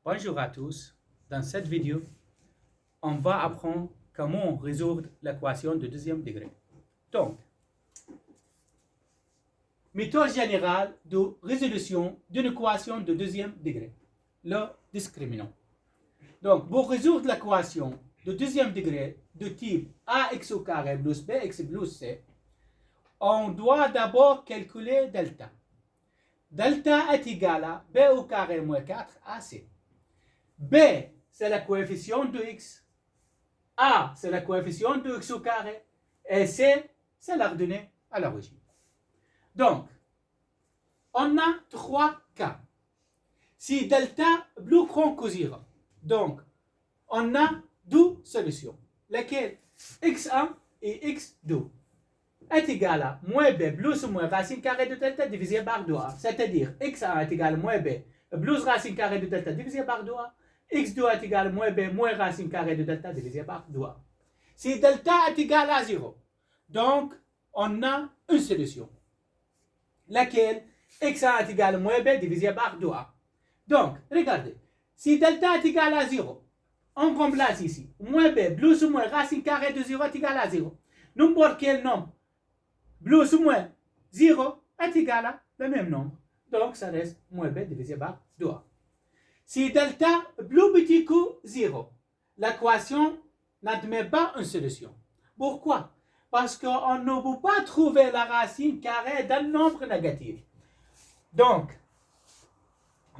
Bonjour à tous. Dans cette vidéo, on va apprendre comment résoudre l'équation de deuxième degré. Donc, méthode générale de résolution d'une équation de deuxième degré. Le discriminant. Donc, pour résoudre l'équation de deuxième degré de type ax au carré plus bx plus c, on doit d'abord calculer delta. Delta est égal à b au carré moins 4 ac. B, c'est le coefficient de x. A, c'est le coefficient de x au carré. Et C, c'est l'ordonnée à l'origine. Donc, on a trois cas. Si delta plus grand que 0, donc on a deux solutions, lesquelles x1 et x2 est égal à moins b plus ou moins racine carrée de delta divisé par 2a. C'est-à-dire x1 est égal à moins b plus racine carrée de delta divisé par 2a. x2 est égal à moins b moins racine carrée de delta divisé par 2a. Si delta est égal à 0, donc on a une solution, laquelle x1 est égal à moins b divisé par 2a. Donc, regardez, si delta est égal à 0, on remplace ici, moins b plus ou moins racine carrée de 0 est égal à 0. N'importe quel nombre plus ou moins 0 est égal à le même nombre. Donc, ça reste moins b divisé par 2a. Si delta plus petit que 0, l'équation n'admet pas une solution. Pourquoi? Parce qu'on ne peut pas trouver la racine carrée d'un nombre négatif. Donc,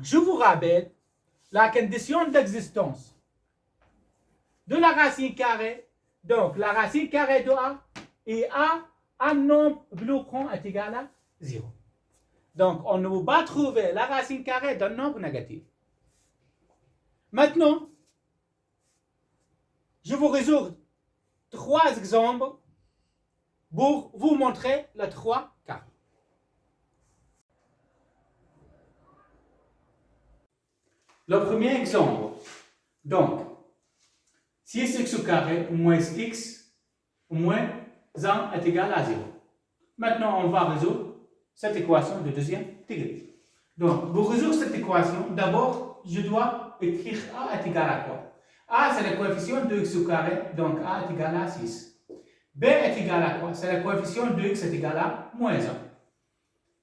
je vous rappelle la condition d'existence de la racine carrée. Donc, la racine carrée de a et a, un nombre plus grand est égal à 0. Donc, on ne peut pas trouver la racine carrée d'un nombre négatif. Maintenant, je vous résoudre trois exemples pour vous montrer les trois cas. Le premier exemple, donc, 6x au carré moins x moins 1 est égal à 0. Maintenant, on va résoudre cette équation de deuxième degré. Donc, pour résoudre cette équation, d'abord, je dois écrire a est égal à quoi? A, c'est le coefficient de x au carré, donc a est égal à 6. B est égal à quoi? C'est le coefficient de x est égal à moins 1.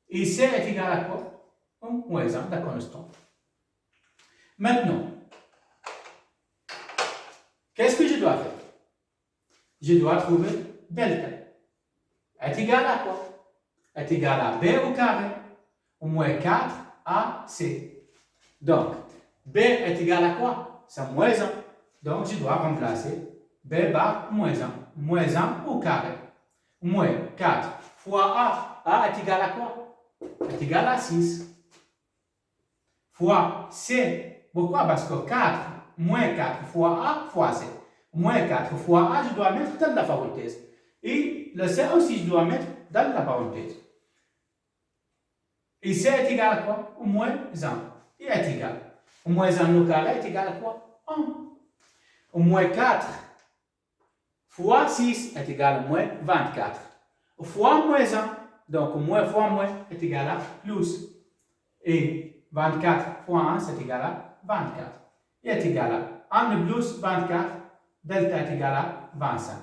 Et C est égal à quoi? Moins 1, la constante. Maintenant, qu'est-ce que je dois faire? Je dois trouver delta. Est égal à quoi? Est égal à b au carré, au moins 4 ac. Donc, b est égal à quoi? C'est moins 1. Donc, je dois remplacer b par moins 1. Moins 1 au carré. Moins 4 fois a. A est égal à quoi? Est égal à 6. Fois c. Pourquoi? Parce que 4, moins 4 fois a fois c. Moins 4 fois a, je dois mettre dans la parenthèse. Et le c aussi, je dois mettre dans la parenthèse. Et c est égal à quoi? Au moins 1. Il est égal. Au moins 1 au carré est égal à quoi? 1. Au moins 4 fois 6 est égal à moins 24. Fois moins 1, donc au moins fois moins est égal à plus. Et 24 fois 1, c'est égal à 24. Il est égal à 1 plus 24, delta est égal à 25.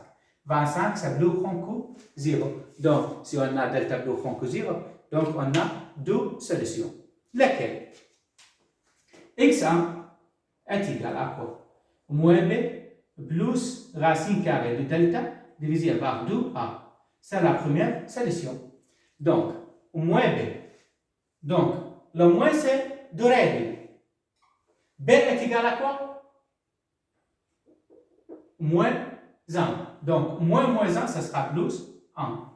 25, c'est plus grand que 0. Donc, si on a delta plus grand que 0, donc on a deux solutions. Lesquelles? x1 est égal à quoi? Moins b plus racine carrée de delta divisé par 2a. C'est la première solution. Donc, moins b. Donc, le moins c'est de règle. B est égal à quoi? Moins 1. Donc, moins 1, ça sera plus 1.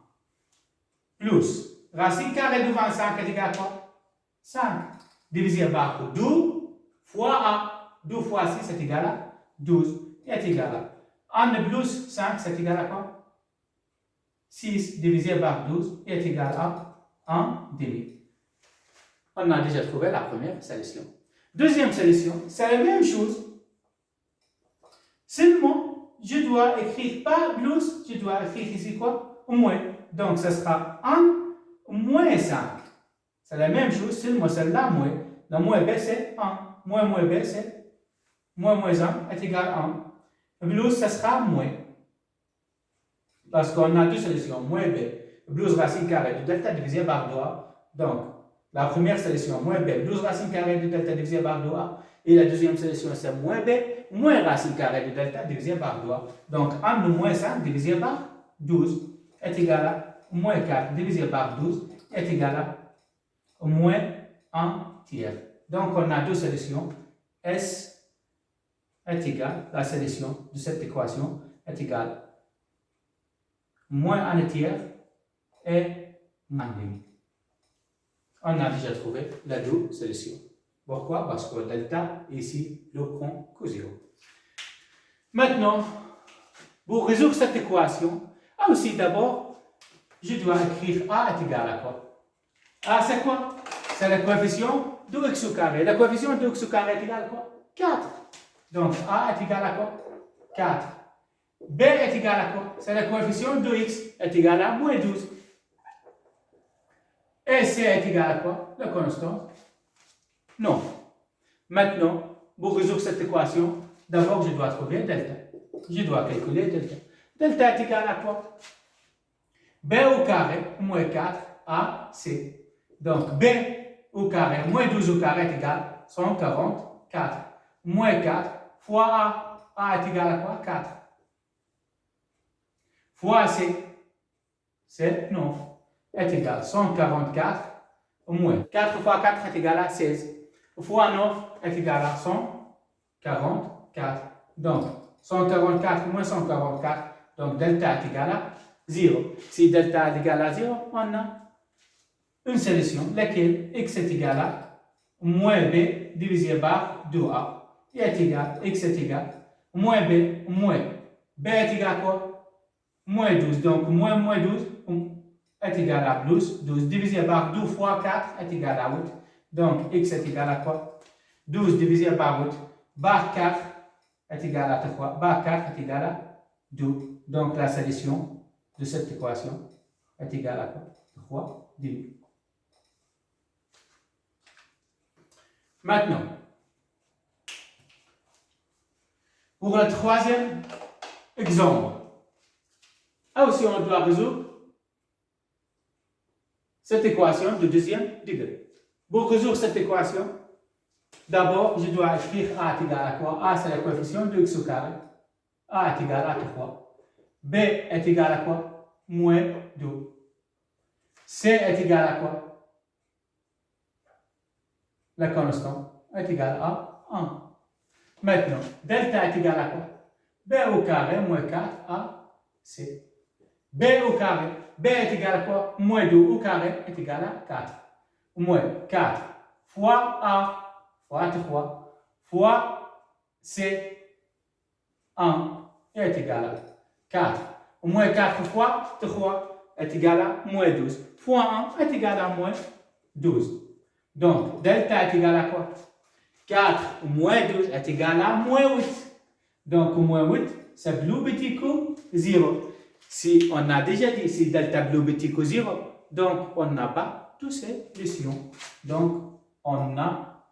Plus. Racine carrée de 25 est égal à quoi? 5. Divisé par 2 fois a. 2 fois 6 est égal à 12. Est égal à 1 plus 5, c'est égal à quoi? 6 divisé par 12 est égal à 1 demi. On a déjà trouvé la première solution. Deuxième solution, c'est la même chose. Seulement, je dois écrire pas plus, je dois écrire ici quoi? Au moins. Donc, ce sera 1 moins 5. C'est la même chose, seulement c'est la moins. La moins b, c'est 1. moins moins b, c'est moins moins 1 est égal à 1. Plus, ça sera moins. Parce qu'on a deux solutions, moins b, plus racine carrée de delta divisé par 2a. Donc, la première solution, moins b, plus racine carrée de delta divisé par 2a. Et la deuxième solution, c'est moins b, moins racine carrée de delta divisé par 2a. Donc, 1 moins 5 divisé par 12 est égal à moins 4 divisé par 12 est égal à moins 1 tiers. Donc, on a deux solutions. S est égal, la solution de cette équation est égale moins 1 tiers et moins demi. On a déjà trouvé la deux solutions. Pourquoi? Parce que delta ici le prend que 0. Maintenant, pour résoudre cette équation, aussi d'abord, je dois écrire a est égal à quoi? A c'est quoi? C'est le coefficient de x au carré. Le coefficient de x au carré est égal à quoi? 4. Donc a est égal à quoi? 4. B est égal à quoi? C'est le coefficient de x est égal à moins 12. Et C est égal à quoi? La constante? Non. Maintenant, pour résoudre cette équation, d'abord je dois trouver delta. Je dois calculer delta. Delta est égal à quoi? B au carré moins 4 AC. Donc B au carré moins 12 au carré est égal à 144. Moins 4 fois A. A est égal à quoi? 4. Fois C. C'est 9. Est égal à 144 moins 4 fois 4 est égal à 16. Fois 9 est égal à 144. Donc 144 moins 144. Donc delta est égal à 0. Si delta est égal à 0, on a une solution, laquelle x est égal à moins b divisé par 2a. Et est égal, x est égal, moins b, moins. B est égal à quoi? Moins 12. Donc moins 12 est égal à plus 12. Divisé par 2 fois 4 est égal à 8. Donc x est égal à quoi? 12 divisé par 8 par 4 est égal à 3. Par 4 est égal à 2. Donc la solution de cette équation est égale à quoi? 3 demi. Maintenant, pour le troisième exemple, aussi on doit résoudre cette équation de deuxième degré. Pour résoudre cette équation, d'abord je dois écrire a est égal à quoi? A c'est le coefficient de x au carré. A est égal à 3. B est égal à quoi? Moins 2. C est égal à quoi? La constante est égale à 1. Maintenant, delta est égal à quoi? B au carré moins 4 AC. B au carré. B est égal à quoi? Moins 2 au carré est égal à 4. Moins 4 fois A fois 3 fois C 1 est égal à 4. Moins 4 fois 3 est égal à moins 12. Fois 1 est égal à moins 12. Donc, delta est égal à quoi? 4 moins 12 est égal à moins 8. Donc, moins 8, c'est plus petit que 0. Si on a déjà dit si delta plus petit que 0, donc on n'a pas toutes ces solutions. Donc, on n'a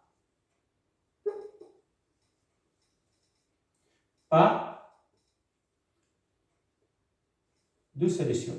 pas de solution.